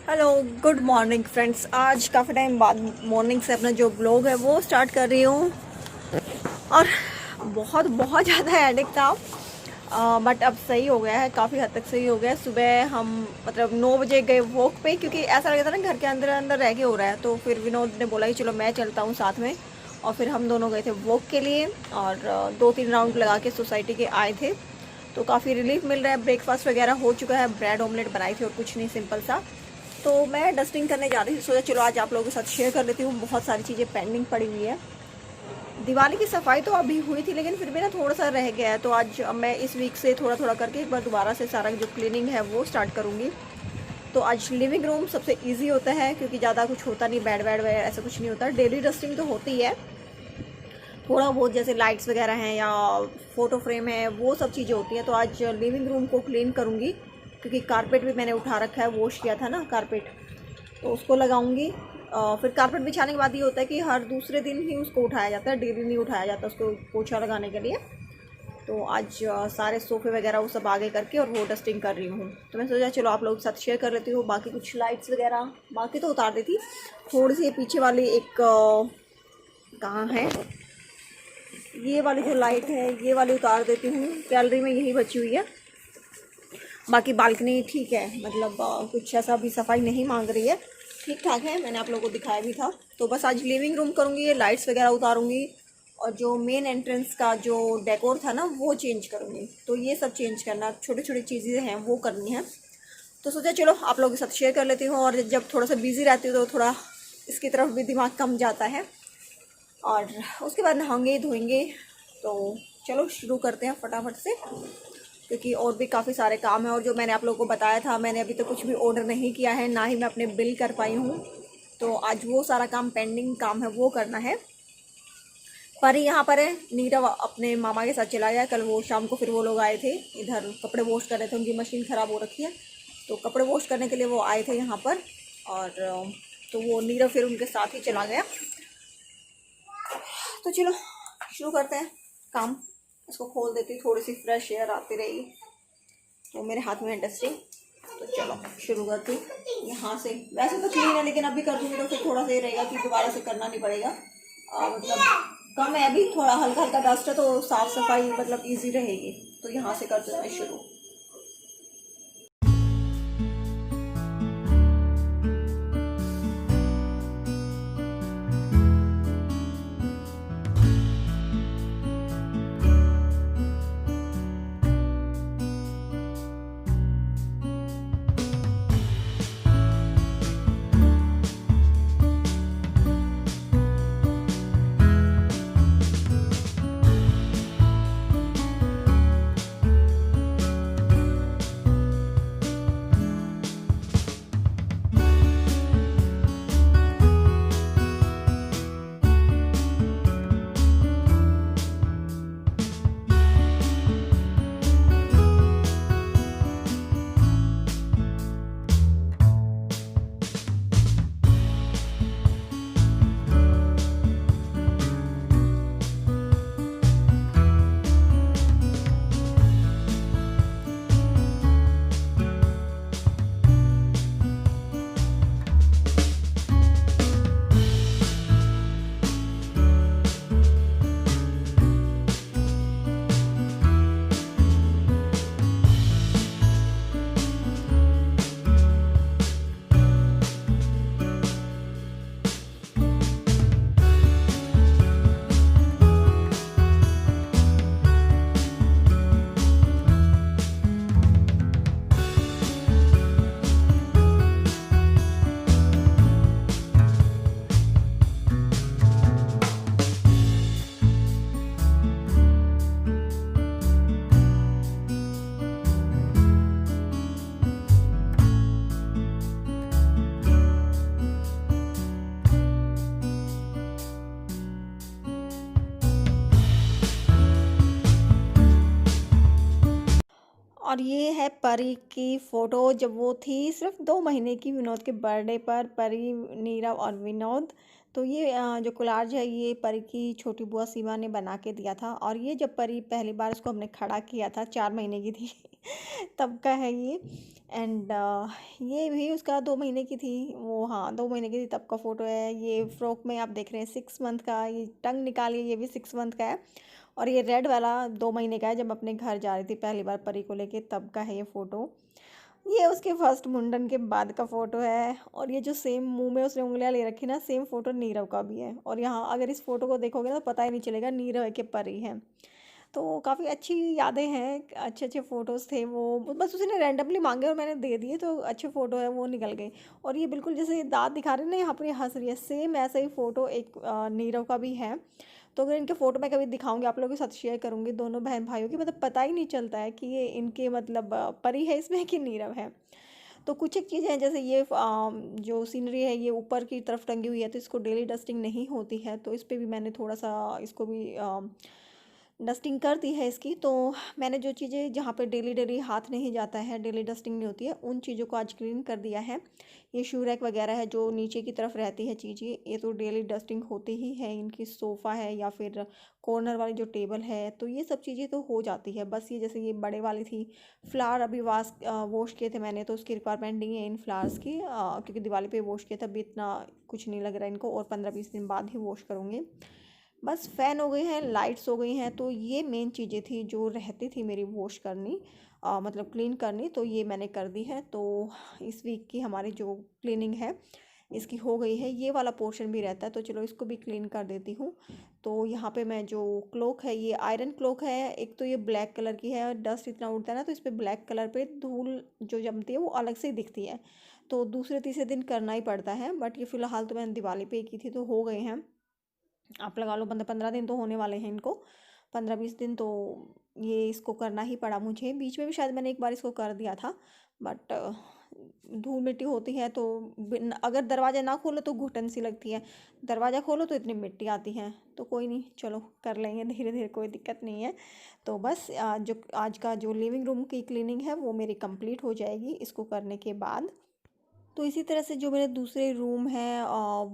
Hello, good morning friends. आज काफ़ी time बाद मॉर्निंग से अपना जो ब्लॉग है वो स्टार्ट कर रही हूँ और बहुत बहुत ज़्यादा हेडेक था। बट अब सही हो गया है, काफ़ी हद तक सही हो गया है। सुबह हम मतलब 9 बजे गए वॉक पे, क्योंकि ऐसा लगा था ना घर के अंदर अंदर रह के हो रहा है। तो फिर विनोद ने बोला कि चलो मैं चलता हूँ साथ में, और फिर हम दोनों गए थे वॉक के लिए और 2-3 राउंड लगा के सोसाइटी के आए थे। तो काफ़ी रिलीफ मिल रहा है। ब्रेकफास्ट वगैरह हो चुका है, ब्रेड ऑमलेट बनाई थी और कुछ नहीं, सिंपल सा। तो मैं डस्टिंग करने जा रही थी, सोचा चलो आज आप लोगों के साथ शेयर कर लेती हूँ। बहुत सारी चीज़ें पेंडिंग पड़ी हुई है। दिवाली की सफाई तो अभी हुई थी, लेकिन फिर भी ना थोड़ा सा रह गया है। तो आज मैं इस वीक से थोड़ा थोड़ा करके एक बार दोबारा से सारा जो क्लीनिंग है वो स्टार्ट करूँगी। तो आज लिविंग रूम सबसे ईजी होता है, क्योंकि ज़्यादा कुछ होता नहीं, बेड वेड वगैरह ऐसा कुछ नहीं होता। डेली डस्टिंग तो होती है थोड़ा बहुत, जैसे लाइट्स वगैरह हैं या फ़ोटो फ्रेम है, वो सब चीज़ें होती हैं। तो आज लिविंग रूम को क्लीन करूँगी, क्योंकि कारपेट भी मैंने उठा रखा है, वॉश किया था ना कारपेट, तो उसको लगाऊंगी। फिर कारपेट बिछाने के बाद ये होता है कि हर दूसरे दिन ही उसको उठाया जाता है, डेली नहीं उठाया जाता उसको पोछा लगाने के लिए। तो आज सारे सोफ़े वगैरह वो सब आगे करके और वो डस्टिंग कर रही हूँ। तो मैं सोचा चलो आप लोगों के साथ शेयर कर लेती हूँ। बाकी कुछ लाइट्स वगैरह बाकी तो उतार दी थी, थोड़ी सी पीछे वाली एक कहाँ है, ये वाली जो लाइट है ये वाली उतार देती हूँ। गैलरी में यही बची हुई है। बाकी बालकनी ठीक है, मतलब कुछ ऐसा भी सफाई नहीं मांग रही है, ठीक ठाक है। मैंने आप लोगों को दिखाया भी था। तो बस आज लिविंग रूम करूँगी, ये लाइट्स वगैरह उतारूँगी, और जो मेन एंट्रेंस का जो डेकोर था ना वो चेंज करूँगी। तो ये सब चेंज करना, छोटी छोटी चीज़ें हैं वो करनी है। तो सोचा चलो आप लोगों के साथ शेयर कर लेती हूँ। और जब थोड़ा सा बिजी रहती हूँ तो थोड़ा इसकी तरफ भी दिमाग कम जाता है। और उसके बाद नहाएंगे धोएंगे। तो चलो शुरू करते हैं फटाफट से, क्योंकि और भी काफ़ी सारे काम हैं। और जो मैंने आप लोगों को बताया था, मैंने अभी तो कुछ भी ऑर्डर नहीं किया है, ना ही मैं अपने बिल कर पाई हूँ। तो आज वो सारा काम पेंडिंग काम है वो करना है। पर यहाँ पर है, नीरव अपने मामा के साथ चला गया। कल वो शाम को फिर वो लोग आए थे इधर, कपड़े वॉश कर रहे थे, उनकी मशीन ख़राब हो रखी है, तो कपड़े वॉश करने के लिए वो आए थे यहाँ पर। और तो वो नीरव फिर उनके साथ ही चला गया। तो चलो शुरू करते हैं काम। इसको खोल देती, थोड़ी सी फ्रेश एयर आती रहेगी। तो मेरे हाथ में है डस्टिंग, तो चलो शुरू करती यहाँ से। वैसे तो क्लीन है, लेकिन अभी कर दूँगी तो फिर थोड़ा सा ये रहेगा कि दोबारा से करना नहीं पड़ेगा। मतलब कम है अभी, थोड़ा हल्का हल्का डस्ट है, तो साफ़ सफाई मतलब इजी रहेगी। तो यहाँ से करते हैं शुरू। और ये है परी की फ़ोटो, जब वो थी सिर्फ 2 महीने की, विनोद के बर्थडे पर। परी, नीरव और विनोद तो ये जो कोलाज है ये परी की छोटी बुआ सीमा ने बना के दिया था, और ये जब परी पहली बार इसको हमने खड़ा किया था 4 महीने की थी तब का है ये। एंड ये भी उसका 2 महीने की थी वो, हाँ 2 महीने की थी तब का फ़ोटो है। ये फ्रॉक में आप देख रहे हैं 6 मंथ का, ये टंग निकालिए ये भी 6 मंथ का है। और ये रेड वाला 2 महीने का है, जब अपने घर जा रही थी पहली बार परी को लेके तब का है ये फ़ोटो। ये उसके फर्स्ट मुंडन के बाद का फ़ोटो है। और ये जो सेम मुंह में उसने उंगलियां ले रखी ना, सेम फ़ोटो नीरव का भी है। और यहाँ अगर इस फ़ोटो को देखोगे ना तो पता ही नहीं चलेगा नीरव है कि परी है। तो काफ़ी अच्छी यादें हैं, अच्छे अच्छे फ़ोटोज़ थे वो, बस उसने रैंडमली मांगे और मैंने दे दिए, तो अच्छे फ़ोटो है वो निकल गए। और ये बिल्कुल जैसे दांत दिखा रहे हैं ना यहाँ पर, ये हंस रही है, सेम ऐसा ही फ़ोटो एक नीरव का भी है। तो अगर इनके फ़ोटो मैं कभी दिखाऊंगी आप लोगों के साथ शेयर करूंगी, दोनों बहन भाइयों की, मतलब पता ही नहीं चलता है कि ये इनके मतलब परी है इसमें कि नीरव है। तो कुछ एक चीज़ें हैं, जैसे ये जो सीनरी है ये ऊपर की तरफ टंगी हुई है, तो इसको डेली डस्टिंग नहीं होती है, तो इस पे भी मैंने थोड़ा सा इसको भी डस्टिंग कर दी है इसकी। तो मैंने जो चीज़ें जहाँ पे डेली डेली हाथ नहीं जाता है, डेली डस्टिंग नहीं होती है, उन चीज़ों को आज क्लीन कर दिया है। ये शू रैक वगैरह है जो नीचे की तरफ रहती है चीज़ें, ये तो डेली डस्टिंग होती ही है। इनकी सोफ़ा है या फिर कॉर्नर वाली जो टेबल है, तो ये सब चीज़ें तो हो जाती है। बस ये जैसे ये बड़े वाली थी, फ्लावर अभी वॉश किए थे मैंने, तो उसकी रिक्वायरमेंट नहीं है इन फ्लावर्स की, क्योंकि दिवाली पे वॉश किया था, अभी इतना कुछ नहीं लग रहा है इनको, और 15-20 दिन बाद ही वॉश करूँगी। बस फ़ैन हो गए हैं, लाइट्स हो गई हैं, तो ये मेन चीज़ें थी जो रहती थी मेरी वॉश करनी, मतलब क्लीन करनी, तो ये मैंने कर दी है। तो इस वीक की हमारी जो क्लीनिंग है इसकी हो गई है। ये वाला पोर्शन भी रहता है, तो चलो इसको भी क्लीन कर देती हूँ। तो यहाँ पे मैं जो क्लोक है, ये आयरन क्लोक है, एक तो ये ब्लैक कलर की है, और डस्ट इतना उड़ता है ना, तो इस पर ब्लैक कलर पे धूल जो जमती है वो अलग से ही दिखती है, तो दूसरे तीसरे दिन करना ही पड़ता है। बट ये फ़िलहाल तो मैंने दिवाली पे की थी, तो हो गए हैं, आप लगा लो 15 दिन तो होने वाले हैं इनको, 15-20 दिन। तो ये इसको करना ही पड़ा मुझे। बीच में भी शायद मैंने एक बार इसको कर दिया था, बट धूल मिट्टी होती है, तो अगर दरवाज़ा ना खोलो तो घुटन सी लगती है, दरवाज़ा खोलो तो इतनी मिट्टी आती है। तो कोई नहीं, चलो कर लेंगे धीरे धीरे, कोई दिक्कत नहीं है। तो बस जो आज का जो लिविंग रूम की क्लीनिंग है वो मेरी कंप्लीट हो जाएगी इसको करने के बाद। तो इसी तरह से जो मेरे दूसरे रूम हैं,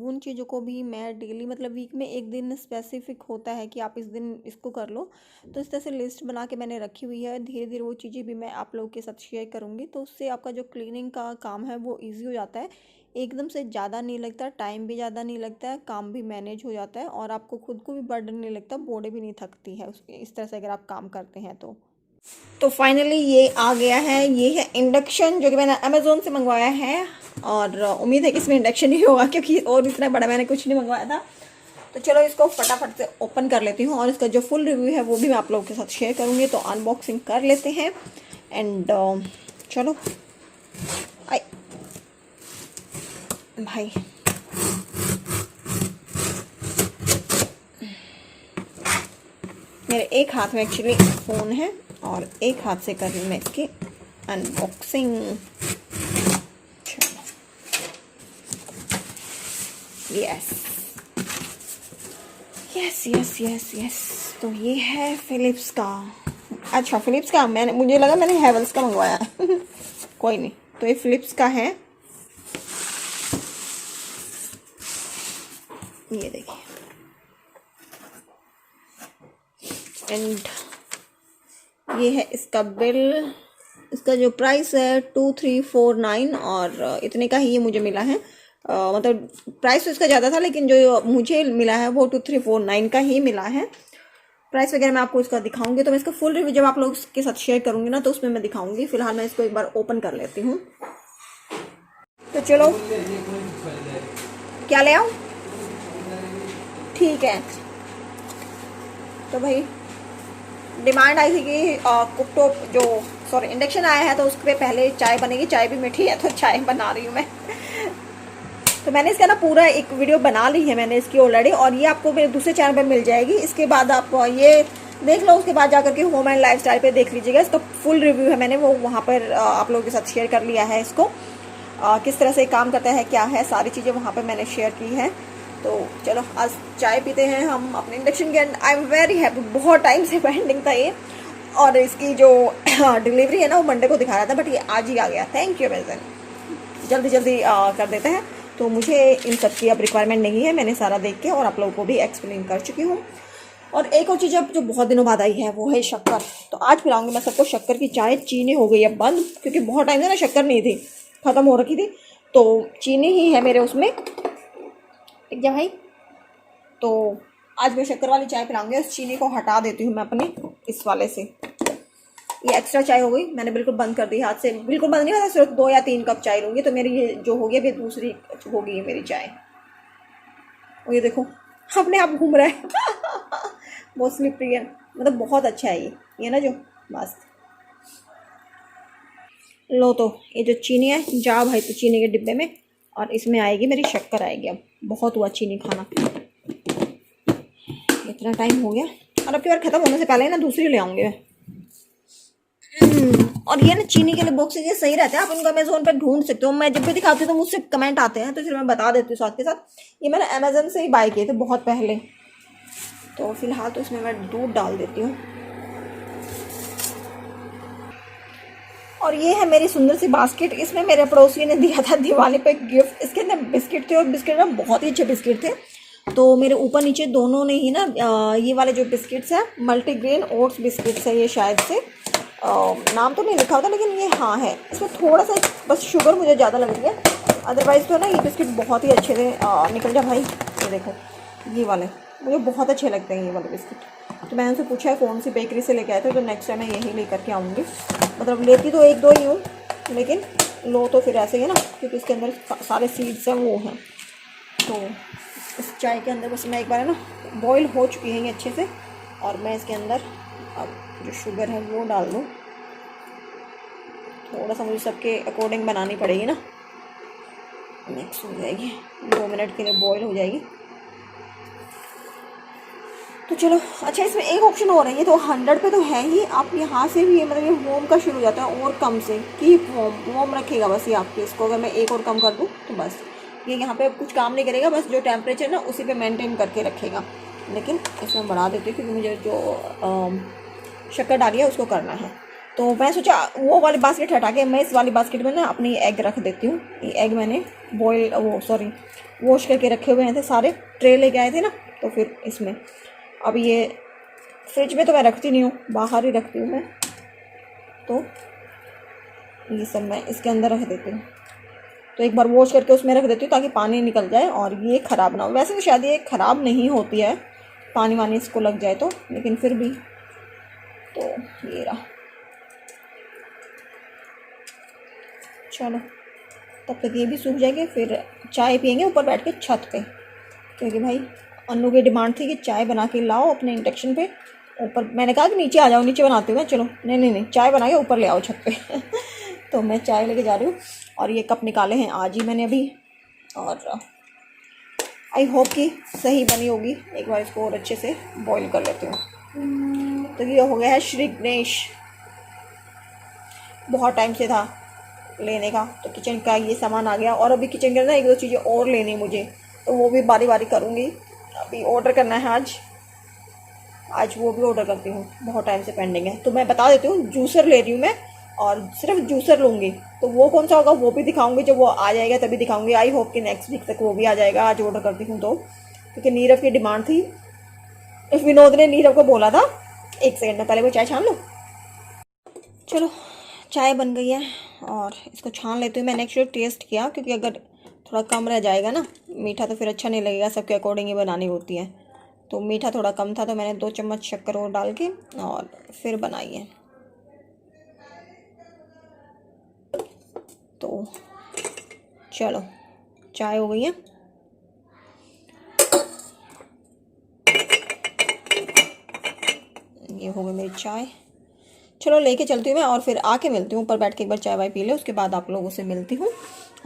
उन चीज़ों को भी मैं डेली, मतलब वीक में एक दिन स्पेसिफिक होता है कि आप इस दिन इसको कर लो, तो इस तरह से लिस्ट बना के मैंने रखी हुई है। धीरे धीरे वो चीज़ें भी मैं आप लोगों के साथ शेयर करूँगी, तो उससे आपका जो क्लीनिंग का काम है वो ईजी हो जाता है, एकदम से ज़्यादा नहीं लगता, टाइम भी ज़्यादा नहीं लगता है, काम भी मैनेज हो जाता है, और आपको खुद को भी बर्डन नहीं लगता, बॉडी भी नहीं थकती है इस तरह से अगर आप काम करते हैं तो फाइनली ये आ गया है, ये है इंडक्शन जो कि मैंने अमेज़ोन से मंगवाया है, और उम्मीद है कि इसमें इंडक्शन ही होगा, क्योंकि और इतना बड़ा मैंने कुछ नहीं मंगवाया था। तो चलो इसको फटाफट से ओपन कर लेती हूँ, और इसका जो फुल रिव्यू है वो भी मैं आप लोगों के साथ शेयर करूँगी। तो अनबॉक्सिंग कर लेते हैं, एंड चलो आई भाई, मेरे एक हाथ में एक्चुअली फ़ोन है और एक हाथ से कर रही हूँ मैं इसकी unboxing. Yes yes yes yes yes, तो ये है फिलिप्स का। अच्छा फिलिप्स का, मुझे लगा मैंने हैवेल्स का मंगवाया कोई नहीं, तो ये फिलिप्स का है, ये देखिए। एंड ये है इसका बिल, इसका जो प्राइस है 2349, और इतने का ही ये मुझे मिला है। मतलब प्राइस तो इसका ज़्यादा था, लेकिन जो मुझे मिला है वो 2349 का ही मिला है। प्राइस वगैरह मैं आपको इसका दिखाऊंगी, तो मैं इसका फुल रिव्यू जब आप लोग के साथ शेयर करूंगी ना, तो उसमें मैं दिखाऊंगी। फिलहाल मैं इसको एक बार ओपन कर लेती हूँ। तो चलो क्या ले आऊँ, ठीक है। तो भाई डिमांड आई थी कि कुकटॉप जो सॉरी इंडक्शन आया है, तो उस पर पहले चाय बनेगी, चाय भी मीठी है, तो चाय बना रही हूँ मैं तो मैंने इसका ना पूरा एक वीडियो बना ली है मैंने इसकी ऑलरेडी, और ये आपको मेरे दूसरे चैनल पे मिल जाएगी। इसके बाद आप ये देख लो, उसके बाद जाकर के होम एंड लाइफस्टाइल पे देख लीजिएगा। इसका फुल रिव्यू है, मैंने वो वहाँ पर आप लोगों के साथ शेयर कर लिया है इसको, किस तरह से काम करता है, क्या है, सारी चीज़ें वहाँ पर मैंने शेयर की है। तो चलो आज चाय पीते हैं हम अपने इंडक्शन के। आई एम वेरी हैप्पी, बहुत टाइम से पेंडिंग था ये, और इसकी जो डिलीवरी है ना वो मंडे को दिखा रहा था, बट ये आज ही आ गया। थैंक यू अमेज़न, जल्दी जल्दी कर देते हैं। तो मुझे इन सब की अब रिक्वायरमेंट नहीं है, मैंने सारा देख के और आप लोगों को भी एक्सप्लेन कर चुकी हूँ। और एक और चीज़ अब जो बहुत दिनों बाद आई है वो है शक्कर। तो आज पिलाऊंगी मैं सबको शक्कर की चाय। चीनी हो गई है बंद, क्योंकि बहुत टाइम से ना शक्कर नहीं थी, ख़त्म हो रखी थी, तो चीनी ही है मेरे उसमें। ठीक है भाई, तो आज मैं शक्कर वाली चाय पिलाऊंगी। उस चीनी को हटा देती हूँ मैं अपने इस वाले से। ये एक्स्ट्रा चाय हो गई, मैंने बिल्कुल बंद कर दी हाथ से, बिल्कुल बंद नहीं होता, सिर्फ 2 या 3 कप चाय लूँगी। तो मेरी ये जो होगी अभी दूसरी होगी मेरी चाय। और ये देखो अपने आप घूम रहा है बहुत स्लिपरी है, मतलब बहुत अच्छा है ये ना जो मस्त। लो तो ये जो चीनी है जा भाई तो चीनी के डिब्बे में, और इसमें आएगी मेरी शक्कर आएगी। अब बहुत हुआ चीनी खाना, इतना टाइम हो गया। और अब की बार ख़त्म होने से पहले ना दूसरी ले आऊँगी मैं। और ये ना चीनी के लिए बॉक्स ये सही रहता है, आप उनको अमेजोन पर ढूंढ सकते हो। मैं जब भी दिखाती हूँ तो मुझसे कमेंट आते हैं, तो फिर मैं बता देती हूँ साथ के साथ। ये मैंने अमेजोन से ही बाय किए थे बहुत पहले। तो फिलहाल तो इसमें मैं दूध डाल देती हूँ। और ये है मेरी सुंदर सी बास्केट। इसमें मेरे पड़ोसी ने दिया था दिवाली पे गिफ्ट। इसके अंदर बिस्किट थे, और बिस्किट ना बहुत ही अच्छे बिस्किट थे। तो मेरे ऊपर नीचे दोनों ने ही ना ये वाले जो बिस्किट्स हैं मल्टीग्रेन ओट्स बिस्किट्स है ये, शायद से नाम तो नहीं लिखा होता, लेकिन ये हाँ है। इसमें थोड़ा सा बस शुगर मुझे ज़्यादा लग रही है, अदरवाइज़ तो ना ये बिस्किट बहुत ही अच्छे थे। निकल जा भाई, ये देखो ये वाले मुझे बहुत अच्छे लगते हैं ये वाले बिस्किट। तो मैंने उनसे पूछा है कौन सी बेकरी से लेके आए थे, तो नेक्स्ट टाइम मैं यही लेकर के आऊँगी। मतलब लेती तो 1-2 ही हूँ, लेकिन लो तो फिर ऐसे ही है ना, क्योंकि इसके अंदर सारे सीड्स हैं वो हैं। तो इस चाय के अंदर बस मैं एक बार है ना बॉईल हो चुकी है ये अच्छे से, और मैं इसके अंदर अब जो शुगर है वो डाल दूँ। थोड़ा सा मुझे सबके अकॉर्डिंग बनानी पड़ेगी ना, मिक्स हो जाएगी, 2 मिनट के लिए बॉईल हो जाएगी। तो चलो अच्छा, इसमें एक ऑप्शन और है, ये तो 100 पे तो है ही, आप यहाँ से भी मतलब ये वॉर्म का शुरू हो जाता है, और कम से कीप वॉर्म रखेगा बस ये आपके। इसको अगर मैं एक और कम कर दूँ तो बस ये यहाँ पे कुछ काम नहीं करेगा, बस जो टेम्परेचर ना उसी पे मेंटेन करके रखेगा। लेकिन इसमें बढ़ा देती हूँ क्योंकि मुझे जो शक्कर डाली है उसको करना है। तो मैं सोचा वो वाली बास्केट हटा के मैं इस वाली बास्केट में ना अपनी एग रख देती हूँ। ये एग मैंने वॉश करके रखे हुए थे, सारे ट्रे लेके आए थे ना, तो फिर इसमें अब ये फ्रिज में तो मैं रखती नहीं हूँ, बाहर ही रखती हूँ मैं। तो ये सब मैं इसके अंदर रख देती हूँ। तो एक बार वॉश करके उसमें रख देती हूँ ताकि पानी निकल जाए और ये ख़राब ना हो। वैसे तो शायद ये ख़राब नहीं होती है, पानी वानी इसको लग जाए तो, लेकिन फिर भी। तो ये रहा, चलो तब तक ये भी सूख जाएंगे, फिर चाय पियेंगे ऊपर बैठ के छत पे। क्योंकि भाई अन्नू की डिमांड थी कि चाय बना के लाओ अपने इंडक्शन पे ऊपर। मैंने कहा कि नीचे आ जाओ, नीचे बनाती हूँ मैं। चलो नहीं चाय बना के ऊपर ले आओ छत पे तो मैं चाय लेके जा रही हूँ। और ये कप निकाले हैं आज ही मैंने अभी, और आई होप कि सही बनी होगी। एक बार इसको और अच्छे से बॉईल कर लेती हूँ। तो ये हो गया है श्री गणेश, बहुत टाइम से था लेने का, तो किचन का ये सामान आ गया। और अभी किचन के अंदर 1-2 चीज़ें और लेनी मुझे, तो वो भी बारी बारी करूँगी। अभी ऑर्डर करना है आज वो भी ऑर्डर करती हूँ, बहुत टाइम से पेंडिंग है। तो मैं बता देती हूँ, जूसर ले रही हूँ मैं, और सिर्फ जूसर लूँगी। तो वो कौन सा होगा वो भी दिखाऊंगी, जब वो आ जाएगा तभी दिखाऊंगी। आई होप कि नेक्स्ट वीक तक वो भी आ जाएगा। आज ऑर्डर करती हूँ तो, क्योंकि नीरव की डिमांड थी। विनोद ने नीरव को बोला था। 1 सेकंड में पहले वो चाय छान लो। चलो चाय बन गई है और इसको छान लेती हूँ। मैंने एक्चुअली टेस्ट किया, क्योंकि अगर थोड़ा कम रह जाएगा ना मीठा तो फिर अच्छा नहीं लगेगा, सबके अकॉर्डिंग ही बनानी होती है। तो मीठा थोड़ा कम था, तो मैंने 2 चम्मच शक्कर और डाल के और फिर बनाई है। तो चलो चाय हो गई है। ये हो गई मेरी चाय। चलो लेके चलती हूँ मैं, और फिर आके मिलती हूँ। ऊपर बैठ के एक बार चाय वाय पी ले, उसके बाद आप लोगों से मिलती हूँ।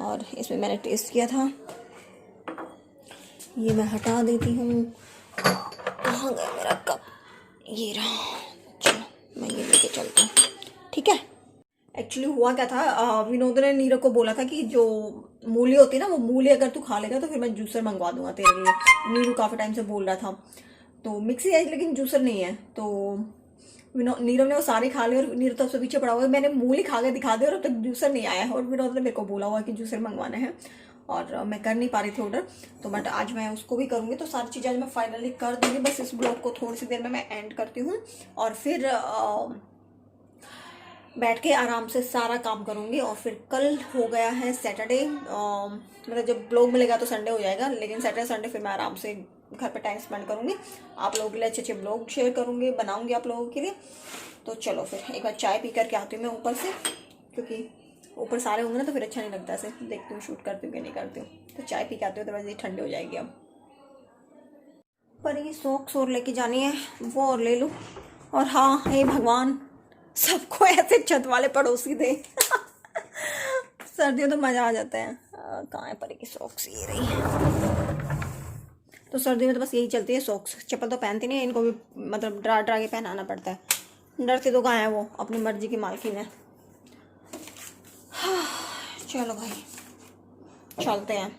और इसमें मैंने टेस्ट किया था, ये मैं हटा देती हूँ। कहाँ गया मेरा कप, ये रहा। चलो मैं ये लेके चलती हूँ, ठीक है। एक्चुअली हुआ क्या था, विनोद ने नीरव को बोला था कि जो मूली होती है ना, वो मूली अगर तू खा लेगा तो फिर मैं जूसर मंगवा दूंगा तेरे लिए। नीरू काफ़ी टाइम से बोल रहा था। तो मिक्सी है लेकिन जूसर नहीं है। तो नीरव ने वो सारे खा लिए, और नीरव तो सबसे पीछे पड़ा हुआ है। मैंने मूली खा के दिखा दी और अब तक जूसर नहीं आया है, और विनोद ने मेरे को बोला हुआ कि जूसर मंगवाना है। और मैं कर नहीं पा रही थी ऑर्डर, तो बट आज मैं उसको भी करूँगी। तो सारी चीज़ें आज मैं फाइनली कर दूँगी। बस इस ब्लॉग को थोड़ी सी देर में मैं एंड करती हूँ और फिर बैठ के आराम से सारा काम करूँगी। और फिर कल हो गया है सैटरडे, मतलब जब ब्लॉग मिलेगा तो संडे हो जाएगा, लेकिन सैटरडे संडे फिर मैं आराम से घर पे टाइम स्पेंड करूँगी, आप लोगों के लिए अच्छे अच्छे ब्लॉग शेयर करूँगी, बनाऊँगी आप लोगों के लिए। तो चलो फिर एक बार चाय पी करके आती हूँ मैं ऊपर से, क्योंकि ऊपर सारे होंगे ना तो फिर अच्छा नहीं लगता। ऐसे देखती हूँ शूट करती हूँ कि नहीं करती हूँ। तो चाय पी के आती हूँ, तो वैसे ही ठंडी हो जाएगी। अब पर ये सॉक्स और लेके जानी है, वो और ले लूँ। और हाँ, हे भगवान, सबको ऐसे छत वाले पड़ोसी दे। सर्दियों तो मज़ा आ जाता है। कहाँ है परी की सॉक्स? ये रही। तो सर्दियों में तो बस यही चलती है सॉक्स, चप्पल तो पहनती नहीं है, इनको भी मतलब ड्रा ड्रा के पहनाना पड़ता है। डरती तो कहाँ है वो, अपनी मर्जी की मालकिन है। चलो भाई चलते हैं।